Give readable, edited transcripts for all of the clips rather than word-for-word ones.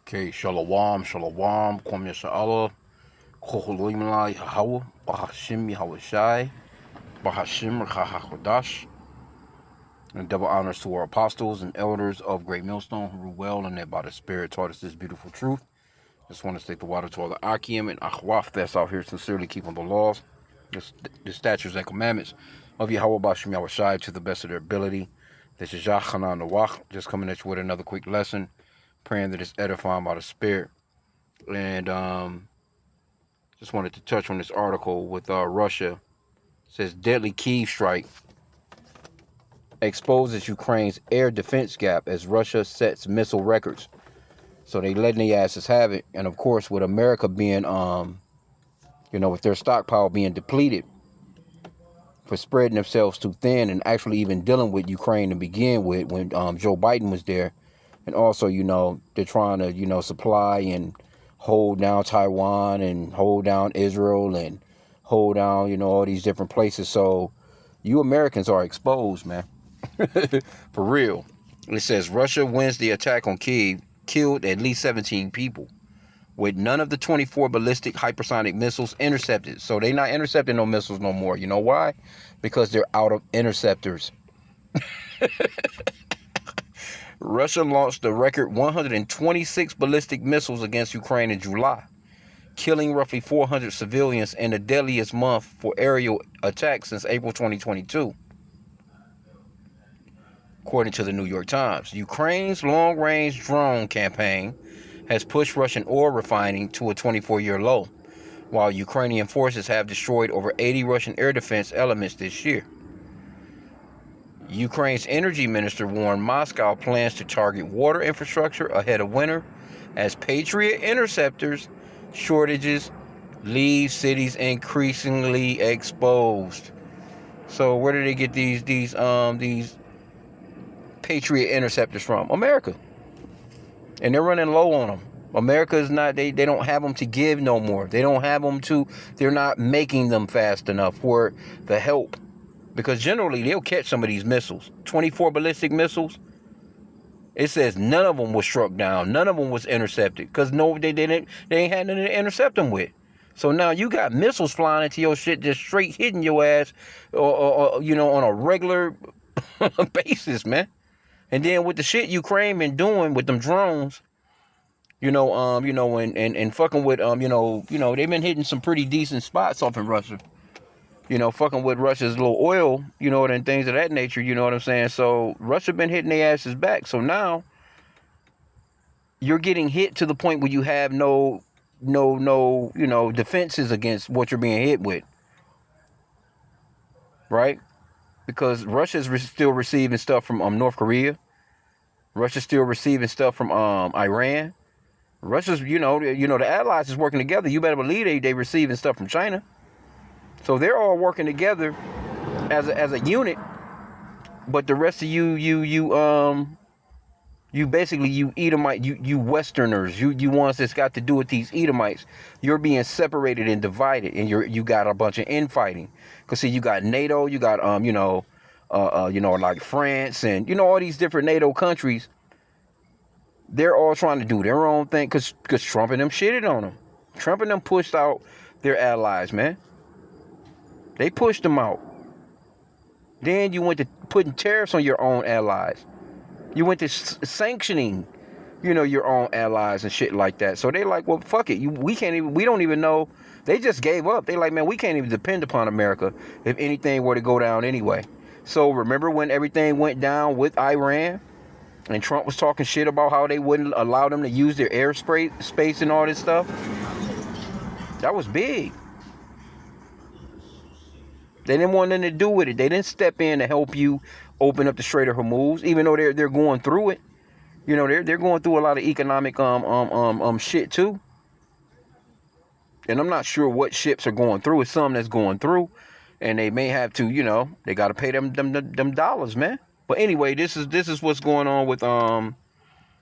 Okay, Shalom, Shalom, Kwam Yasha'Allah, Koholimai Hawa, Bahashim Yahawashai, Bahashim Rahakodash, and double honors to our apostles and elders of Great Millstone who rule well and that by the Spirit taught us this beautiful truth. Just want to state the water to all the H.I.M and Akhwaf that's out here sincerely keeping the laws, the statutes and commandments of Yahweh Bashim Yahawashai to the best of their ability. This is Yahchanan Nawach, just coming at you with another quick lesson, praying that it's edifying by the Spirit. And just wanted to touch on this article with Russia. It says deadly Kyiv strike exposes Ukraine's air defense gap as Russia sets missile records. So they letting the asses have it. And of course, with America being, with their stockpile being depleted for spreading themselves too thin and actually even dealing with Ukraine to begin with when Joe Biden was there. And also, they're trying to, supply and hold down Taiwan and hold down Israel and hold down, all these different places. So you Americans are exposed, man. For real. It says Russia wins the attack on Kyiv, killed at least 17 people, with none of the 24 ballistic hypersonic missiles intercepted. So they're not intercepting no missiles no more. You know why? Because they're out of interceptors. Russia launched a record 126 ballistic missiles against Ukraine in July, killing roughly 400 civilians in the deadliest month for aerial attacks since April 2022. According to the New York Times, Ukraine's long-range drone campaign has pushed Russian oil refining to a 24-year low, while Ukrainian forces have destroyed over 80 Russian air defense elements this year. Ukraine's energy minister warned Moscow plans to target water infrastructure ahead of winter as Patriot interceptors shortages leave cities increasingly exposed. So where do they get these Patriot interceptors from? America. And they're running low on them. America is not, they don't have them to give no more. They don't have them they're not making them fast enough for the help. Because generally, they'll catch some of these missiles. 24 ballistic missiles. It says none of them was struck down. None of them was intercepted. Because no, they ain't had nothing to intercept them with. So now you got missiles flying into your shit just straight hitting your ass or on a regular basis, man. And then with the shit Ukraine been doing with them drones, and fucking with, they've been hitting some pretty decent spots off in Russia. Fucking with Russia's little oil, and things of that nature, you know what I'm saying? So Russia been hitting their asses back. So now you're getting hit to the point where you have no defenses against what you're being hit with. Right? Because Russia's still receiving stuff from North Korea. Russia's still receiving stuff from Iran. Russia's, the allies is working together. You better believe they receiving stuff from China. So they're all working together as a unit. But the rest of you basically, you Edomite, you Westerners, you ones that's got to do with these Edomites, you're being separated and divided, and you got a bunch of infighting. Cause see, you got NATO, you got like France and all these different NATO countries. They're all trying to do their own thing, cause Trump and them shitted on them. Trump and them pushed out their allies, man. They pushed them out. Then you went to putting tariffs on your own allies. You went to sanctioning, your own allies and shit like that. So they like, well, fuck it. We don't even know. They just gave up. They like, man, we can't even depend upon America if anything were to go down anyway. So remember when everything went down with Iran and Trump was talking shit about how they wouldn't allow them to use their airspace and all this stuff? That was big. They didn't want nothing to do with it. They didn't step in to help you open up the Strait of Hormuz, even though they're going through it. They're going through a lot of economic shit too. And I'm not sure what ships are going through. It's some that's going through, and they may have to, they got to pay them dollars, man. But anyway, this is what's going on with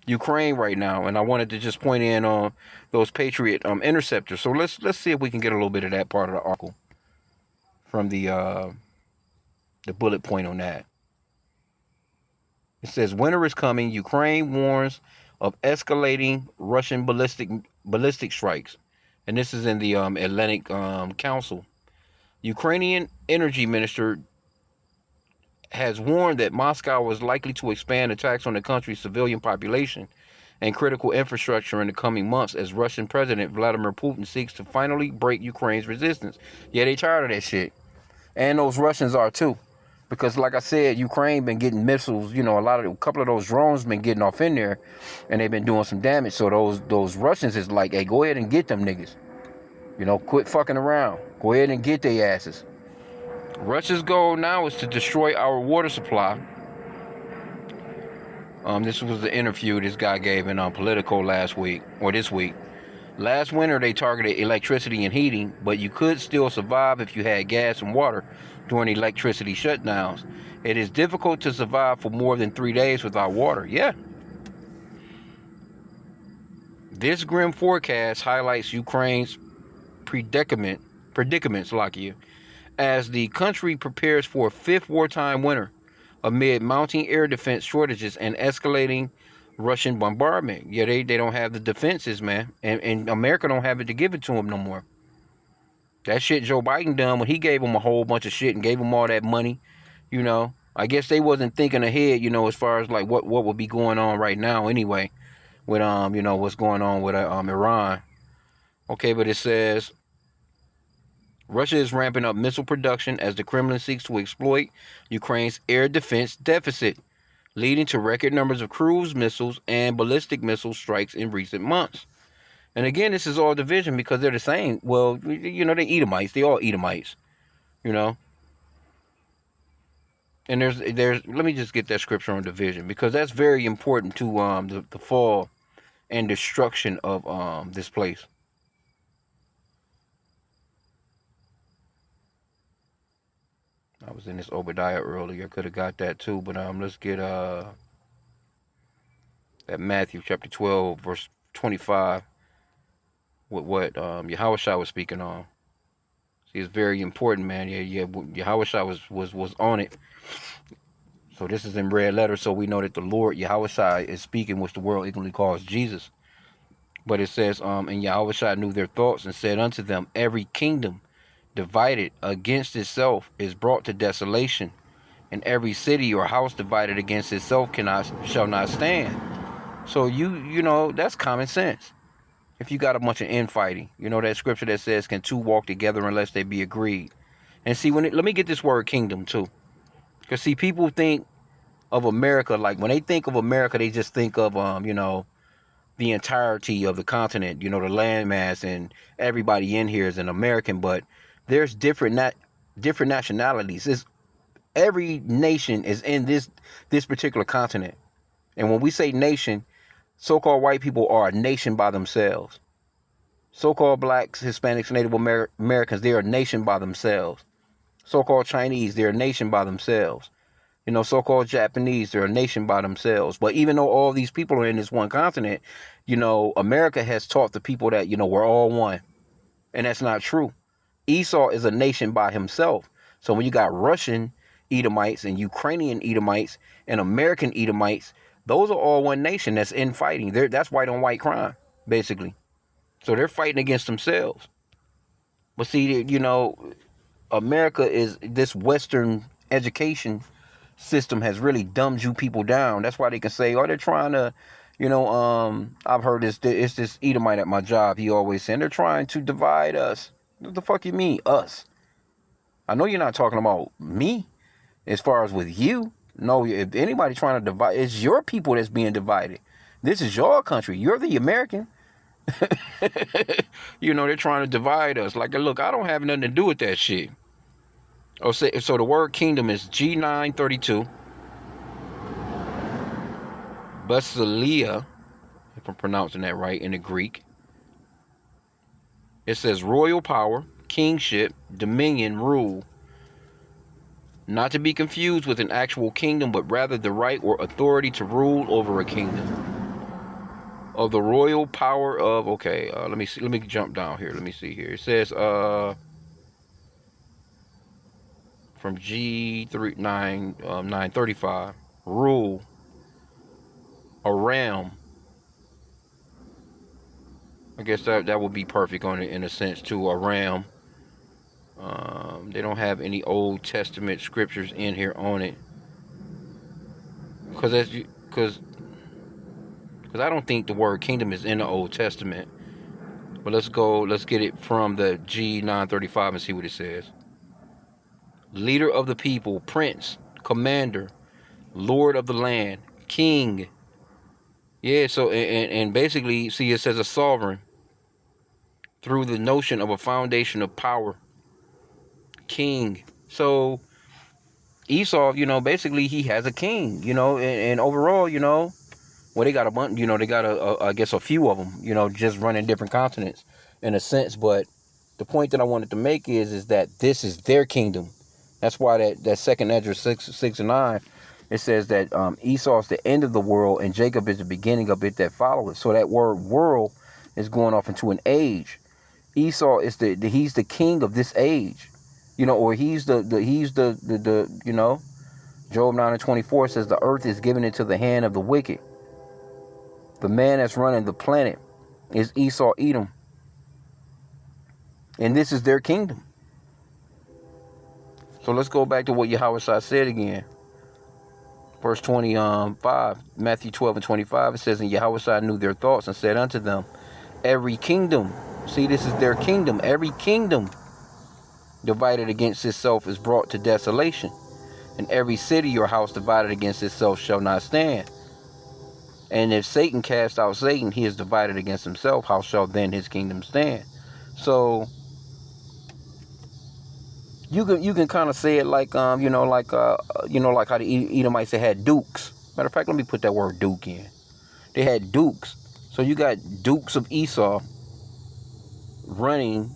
Ukraine right now, and I wanted to just point in on those Patriot interceptors. So let's see if we can get a little bit of that part of the article from the bullet point on that. It says, winter is coming. Ukraine warns of escalating Russian ballistic strikes. And this is in the Atlantic Council. Ukrainian Energy Minister has warned that Moscow is likely to expand attacks on the country's civilian population and critical infrastructure in the coming months as Russian President Vladimir Putin seeks to finally break Ukraine's resistance. Yeah, they tired of that shit. And those Russians are too. Because like I said, Ukraine been getting missiles, a couple of those drones been getting off in there and they've been doing some damage. So those Russians is like, hey, go ahead and get them niggas. Quit fucking around. Go ahead and get their asses. Russia's goal now is to destroy our water supply. This was the interview this guy gave in Politico this week. Last winter, they targeted electricity and heating, but you could still survive if you had gas and water during electricity shutdowns. It is difficult to survive for more than 3 days without water. Yeah. This grim forecast highlights Ukraine's predicaments, as the country prepares for a fifth wartime winter amid mounting air defense shortages and escalating Russian bombardment. Yeah, they don't have the defenses, man. And America don't have it to give it to them no more. That shit Joe Biden done when he gave them a whole bunch of shit and gave them all that money, I guess they wasn't thinking ahead, as far as like what would be going on right now anyway with what's going on with Iran. Okay, but it says Russia is ramping up missile production as the Kremlin seeks to exploit Ukraine's air defense deficit, leading to record numbers of cruise missiles and ballistic missile strikes in recent months. And again, this is all division because they're the same. Well, they Edomites. They all Edomites, And there's let me just get that scripture on division because that's very important to the fall and destruction of this place. I was in this Obadiah earlier. Could have got that too, but let's get that Matthew chapter 12 verse 25 with what Yahushua was speaking on. See, it's very important, man. Yeah. Yahushua was on it. So this is in red letters, so we know that the Lord Yahushua is speaking, which the world ignorantly calls Jesus. But it says, and Yahushua knew their thoughts and said unto them, every kingdom divided against itself is brought to desolation, and every city or house divided against itself shall not stand. So that's common sense. If you got a bunch of infighting, that scripture that says, can two walk together unless they be agreed? And see, let me get this word kingdom too. Because see, people think of America, like when they think of America, they just think of, the entirety of the continent, the landmass, and everybody in here is an American, but there's different nationalities. Every nation is in this particular continent. And when we say nation, so-called white people are a nation by themselves. So-called blacks, Hispanics, Native Americans, they're a nation by themselves. So-called Chinese, they're a nation by themselves. So-called Japanese, they're a nation by themselves. But even though all these people are in this one continent, America has taught the people that, we're all one. And that's not true. Esau is a nation by himself. So when you got Russian Edomites and Ukrainian Edomites and American Edomites, those are all one nation that's infighting. That's white on white crime, basically. So they're fighting against themselves. But see, America is this Western education system has really dumbed you people down. That's why they can say, oh, they're trying to, I've heard it's this Edomite at my job. He always saying they're trying to divide us. What the fuck you mean, us? I know you're not talking about me as far as with you. No, if anybody trying to divide, it's your people that's being divided. This is your country. You're the American. They're trying to divide us. Like, look, I don't have nothing to do with that shit. Oh, so the word kingdom is G932. Basileia, if I'm pronouncing that right in the Greek. It says royal power, kingship, dominion, rule. Not to be confused with an actual kingdom, but rather the right or authority to rule over a kingdom. Of the royal power of, let me see. Let me jump down here. Let me see here. It says, from G935, rule, a realm, I guess that would be perfect on it in a sense to a ram. They don't have any Old Testament scriptures in here on it, because I don't think the word kingdom is in the Old Testament. But let's get it from the G935 and see what it says. Leader of the people, prince, commander, lord of the land, king. Yeah, so and basically, see, it says a sovereign through the notion of a foundation of power, king. So Esau, basically he has a king, and overall, well, they got a bunch, they got I guess a few of them, just running different continents in a sense. But the point that I wanted to make is that this is their kingdom. That's why that second Ezra 6 and 9, it says that Esau is the end of the world and Jacob is the beginning of it that follows. So that word world is going off into an age. Esau is he's the king of this age, or he's the Job 9:24 says the earth is given into the hand of the wicked. The man that's running the planet is Esau Edom. And this is their kingdom. So let's go back to what Yahweh said again. Verse 25, Matthew 12:25, it says, and Yahweh knew their thoughts and said unto them, every kingdom, see, this is their kingdom, every kingdom divided against itself is brought to desolation, and every city or house divided against itself shall not stand. And if Satan cast out Satan, he is divided against himself. How shall then his kingdom stand? So you can kind of say it like like how the Edomites, they had dukes. Matter of fact, let me put that word duke in. They had dukes. So you got dukes of Esau running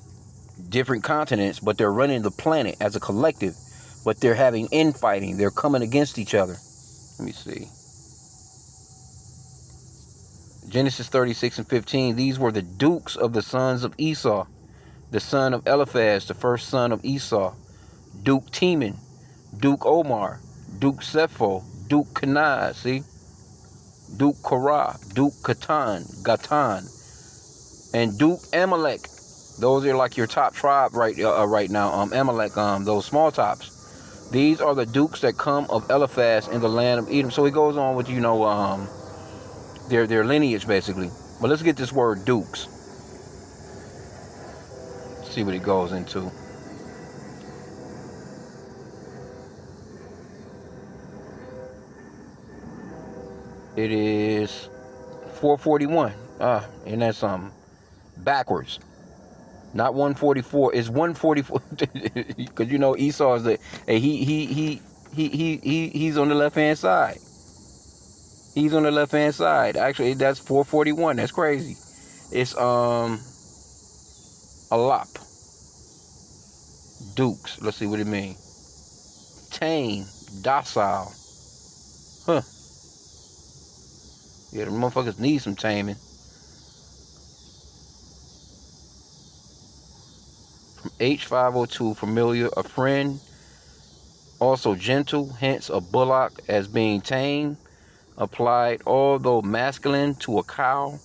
different continents, but they're running the planet as a collective. But they're having infighting. They're coming against each other. Let me see. Genesis 36:15. These were the dukes of the sons of Esau, the son of Eliphaz, the first son of Esau, Duke Teman, Duke Omar, Duke Sepho, Duke Kenaz, see? Duke Korah, Duke Gatan, and Duke Amalek. Those are like your top tribe right now. Amalek, those small tops. These are the dukes that come of Eliphaz in the land of Edom. So he goes on with their lineage basically. But let's get this word dukes. See what it goes into. It is 441. And that's backwards. Not 144. It's 144. Because Esau is he's on the left hand side. He's on the left hand side. Actually, that's 441. That's crazy. It's a lop. Dukes. Let's see what it means. Tame, docile. Huh. Yeah, the motherfuckers need some taming. From H502, familiar, a friend. Also gentle, hence a bullock as being tame. Applied, although masculine, to a cow.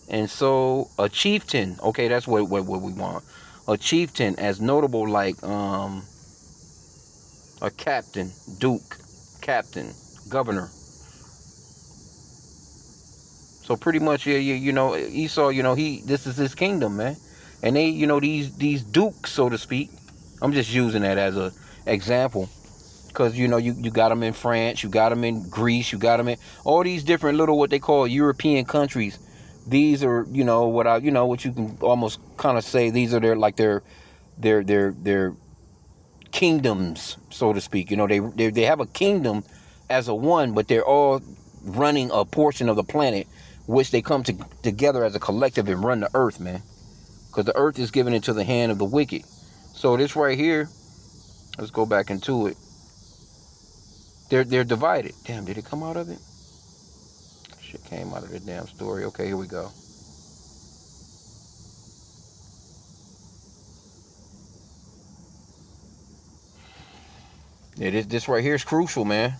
And so a chieftain. Okay, that's what we want. A chieftain as notable like a captain, duke, captain, governor. So pretty much, yeah, Esau, this is his kingdom, man. And they, these dukes, so to speak. I'm just using that as a example, because you got them in France, you got them in Greece, you got them in all these different little what they call European countries. These are, what you can almost kind of say these are their kingdoms, so to speak. They have a kingdom as a one, but they're all running a portion of the planet, which they come together as a collective and run the earth, man. Because the earth is given into the hand of the wicked. So this right here, let's go back into it. They're divided. Damn, did it come out of it? Shit came out of the damn story. Okay, here we go. Yeah, this right here is crucial, man.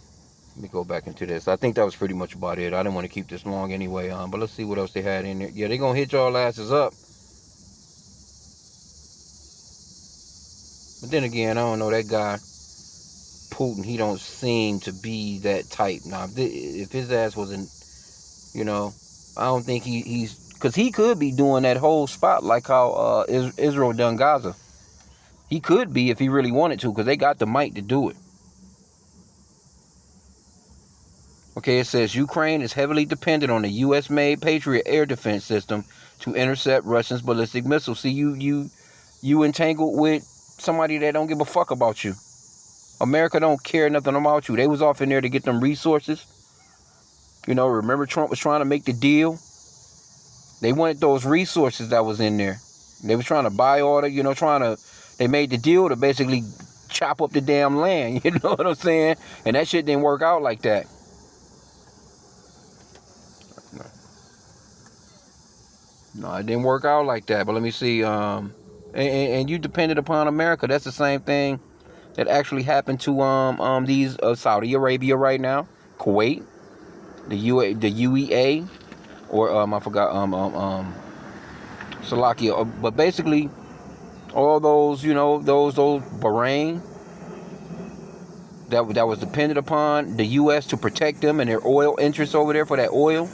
Let me go back into this. I think that was pretty much about it. I didn't want to keep this long anyway, but let's see what else they had in there. Yeah, they're going to hit y'all asses up. But then again, I don't know, that guy Putin, he don't seem to be that type. Now, if his ass wasn't, you know, I don't think he's, because he could be doing that whole spot like how Israel done Gaza. He could be if he really wanted to, because they got the might to do it. Okay, it says Ukraine is heavily dependent on the U.S.-made Patriot air defense system to intercept Russia's ballistic missiles. See, you entangled with somebody that don't give a fuck about you. America don't care nothing about you. They was off in there to get them resources. You know, remember Trump was trying to make the deal? They wanted those resources that was in there. They was trying to buy all the, they made the deal to basically chop up the damn land. You know what I'm saying? And that shit didn't work out like that. No, it didn't work out like that. But let me see. And you depended upon America. That's the same thing that actually happened to these Saudi Arabia right now, Kuwait, the UEA, or I forgot Slovakia. But basically, all those those Bahrain that was dependent upon the U.S. to protect them and their oil interests over there for that oil.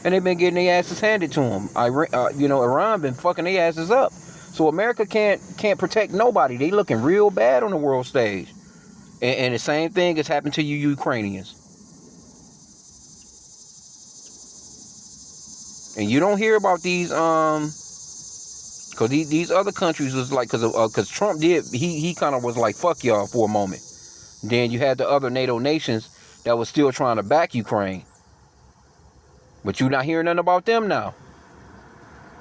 And they've been getting their asses handed to them. Iran been fucking their asses up. So America can't protect nobody. They looking real bad on the world stage. And the same thing has happened to you Ukrainians. And you don't hear about these because these other countries was like, because Trump did, he kind of was like, fuck y'all for a moment. Then you had the other NATO nations that was still trying to back Ukraine. But you're not hearing nothing about them now.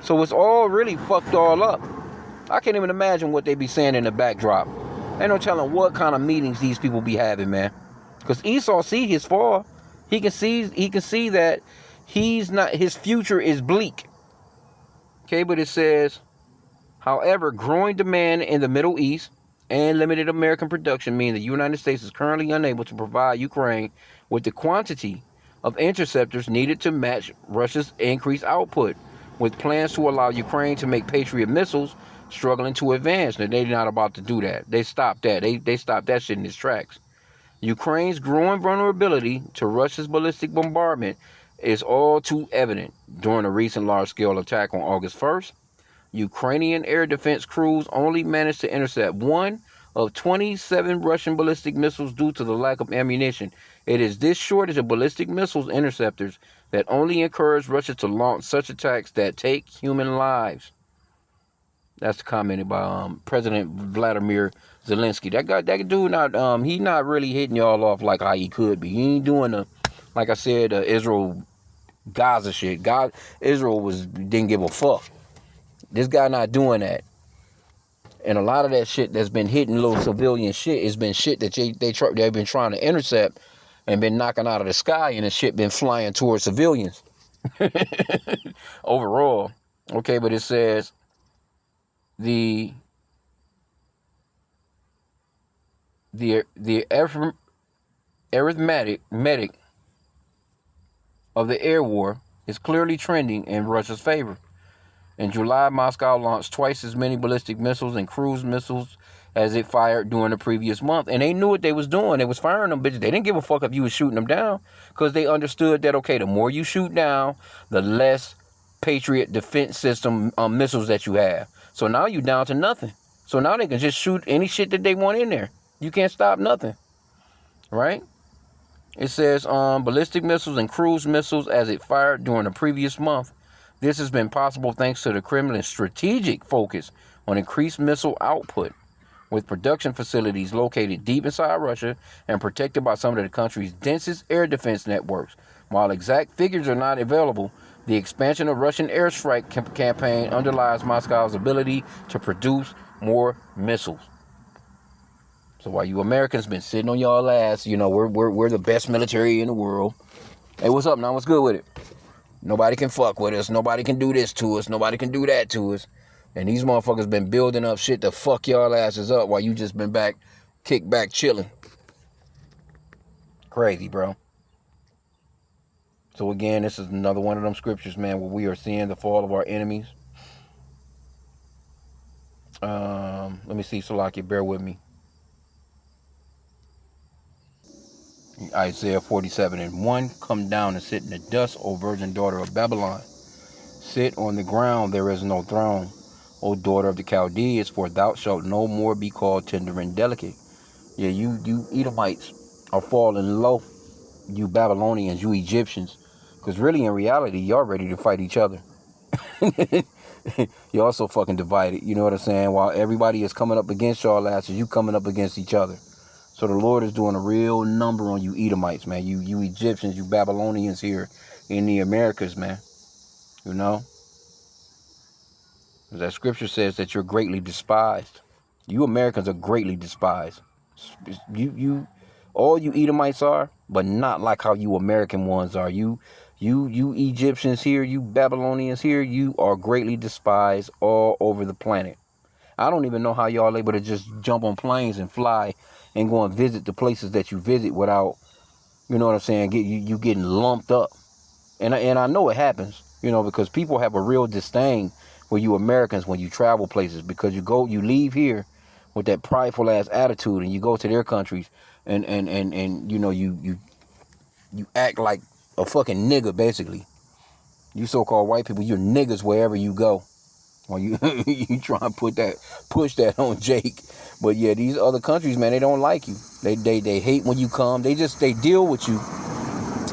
So it's all really fucked all up. I can't even imagine what they be saying in the backdrop. Ain't no telling what kind of meetings these people be having, man. Because Esau see his fall. He can see that his future is bleak. Okay, but it says, however, growing demand in the Middle East and limited American production mean the United States is currently unable to provide Ukraine with the quantity of interceptors needed to match Russia's increased output, with plans to allow Ukraine to make Patriot missiles struggling to advance. Now, they're not about to do that. They stopped that. They stopped that shit in its tracks. Ukraine's growing vulnerability to Russia's ballistic bombardment is all too evident. During a recent large-scale attack on August 1st, Ukrainian air defense crews only managed to intercept one of 27 Russian ballistic missiles due to the lack of ammunition. It is this shortage of ballistic missiles interceptors that only encourage Russia to launch such attacks that take human lives. That's commented by President Vladimir Zelensky. That dude he not really hitting y'all off like how he could be. He ain't doing like I said, Israel Gaza shit. Israel didn't give a fuck. This guy not doing that. And a lot of that shit that's been hitting little civilian shit has been shit that they've been trying to intercept and been knocking out of the sky, and the shit been flying towards civilians. Overall. Okay, but it says the arithmetic of the air war is clearly trending in Russia's favor. In July, Moscow launched twice as many ballistic missiles and cruise missiles as it fired during the previous month. And they knew what they was doing. They was firing them bitches. They didn't give a fuck if you was shooting them down, because they understood that, okay, the more you shoot down, the less Patriot defense system missiles that you have. So now you down to nothing. So now they can just shoot any shit that they want in there. You can't stop nothing. Right? It says ballistic missiles and cruise missiles as it fired during the previous month. This has been possible thanks to the Kremlin's strategic focus on increased missile output, with production facilities located deep inside Russia and protected by some of the country's densest air defense networks. While exact figures are not available, the expansion of Russian airstrike campaign underlies Moscow's ability to produce more missiles. So while you Americans been sitting on y'all ass, we're the best military in the world. Hey, what's up now? What's good with it? Nobody can fuck with us. Nobody can do this to us. Nobody can do that to us. And these motherfuckers been building up shit to fuck y'all asses up while you just been kicked back chilling. Crazy, bro. So again, this is another one of them scriptures, man, where we are seeing the fall of our enemies. Let me see, Salakia, bear with me. Isaiah 47:1. Come down and sit in the dust, O virgin daughter of Babylon. Sit on the ground, there is no throne. O daughter of the Chaldees, for thou shalt no more be called tender and delicate. Yeah, you Edomites are falling low. You Babylonians, you Egyptians. Because really, in reality, y'all ready to fight each other. You're also fucking divided. You know what I'm saying? While everybody is coming up against y'all asses, you coming up against each other. So the Lord is doing a real number on you Edomites, man. You Egyptians, you Babylonians here in the Americas, man. You know? That scripture says that you're greatly despised. You Americans are greatly despised. You all you Edomites are, but not like how you American ones are. You Egyptians here, you Babylonians here, you are greatly despised all over the planet. I don't even know how y'all able to just jump on planes and fly and go and visit the places that you visit without, you know what I'm saying, you getting lumped up. And I know it happens, you know, because people have a real disdain for you Americans when you travel places, because you leave here with that prideful ass attitude and you go to their countries and you know you act like a fucking nigga basically. You so-called white people, you're niggas wherever you go. Or you you try and push that on Jake. But yeah, these other countries, man, they don't like you. They hate when you come. They deal with you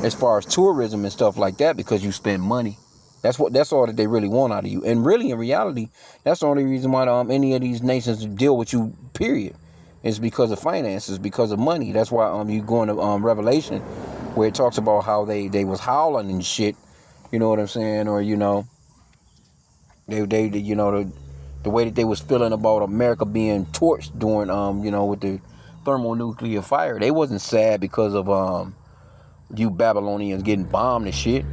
as far as tourism and stuff like that because you spend money. That's all that they really want out of you. And really, in reality, that's the only reason why any of these nations deal with you, period. It's because of finances, because of money. That's why you go into Revelation where it talks about how they was howling and shit. You know what I'm saying? Or you know, they you know the way that they was feeling about America being torched during you know, with the thermonuclear fire. They wasn't sad because of you Babylonians getting bombed and shit.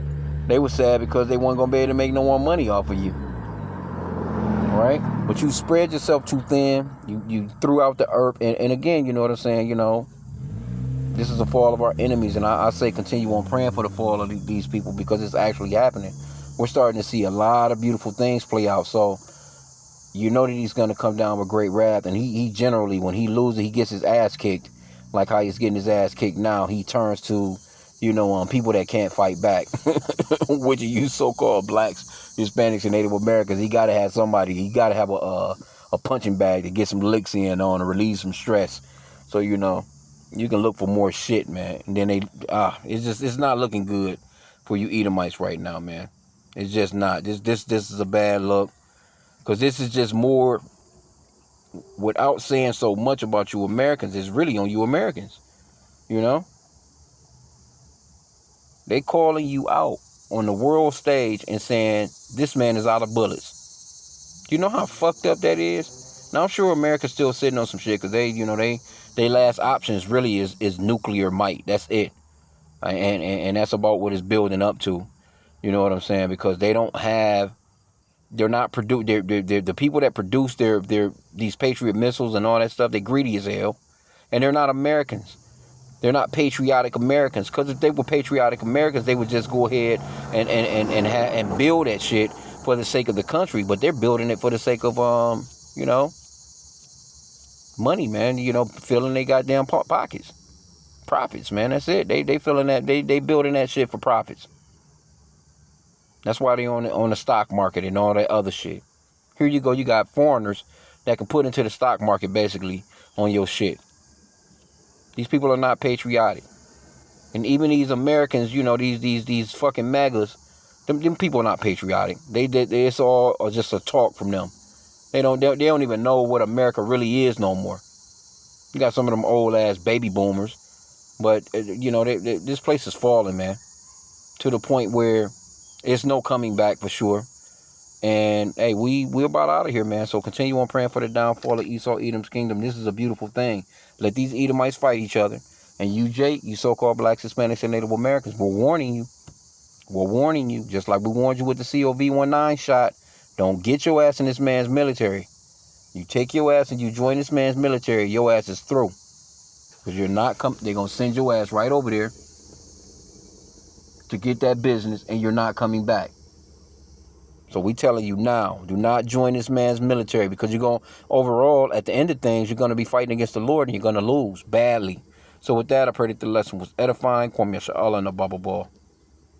They were sad because they weren't gonna be able to make no more money off of you. Right? But you spread yourself too thin. You threw out the earth, and again, you know what I'm saying, you know, this is the fall of our enemies, and I say continue on praying for the fall of these people because it's actually happening. We're starting to see a lot of beautiful things play out. So you know that he's going to come down with great wrath. And he generally, when he loses, he gets his ass kicked. Like how he's getting his ass kicked now. He turns to, you know, people that can't fight back. Which are you so-called blacks, Hispanics, and Native Americans. He got to have somebody. He got to have a punching bag to get some licks in on and relieve some stress. So, you know, you can look for more shit, man. And then it's not looking good for you Edomites right now, man. It's just not. This is a bad look. Because this is just more, without saying so much about you Americans, it's really on you Americans. You know? They calling you out on the world stage and saying, this man is out of bullets. Do you know how fucked up that is? Now, I'm sure America's still sitting on some shit because they last options really is nuclear might. That's it. And that's about what it's building up to. You know what I'm saying? Because they don't have... They're not they're the people that produce these Patriot missiles and all that stuff. They're greedy as hell, and they're not Americans. They're not patriotic Americans. Because if they were patriotic Americans, they would just go ahead and build that shit for the sake of the country. But they're building it for the sake of you know, money, man. You know, filling their goddamn pockets, profits, man. That's it. They filling that they building that shit for profits. That's why they on the stock market and all that other shit. Here you go, you got foreigners that can put into the stock market basically on your shit. These people are not patriotic. And even these Americans, you know, these fucking MAGAs, them people are not patriotic. It's all just a talk from them. They don't even know what America really is no more. You got some of them old ass baby boomers, but you know, this place is falling, man, to the point where it's no coming back for sure. And hey, we're about out of here, man. So continue on praying for the downfall of Esau, Edom's kingdom. This is a beautiful thing. Let these Edomites fight each other. And you, Jake, you so-called blacks, Hispanics, and Native Americans, we're warning you. We're warning you, just like we warned you with the COV-19 shot. Don't get your ass in this man's military. You take your ass and you join this man's military, your ass is through. Because you're not they're going to send your ass right over there to get that business, and you're not coming back. So we telling you now, do not join this man's military, because you're going, overall, at the end of things, you're going to be fighting against the Lord and you're going to lose badly. So with that, I pray that the lesson was edifying. Kwame Yasha Allah and the Baba Ball.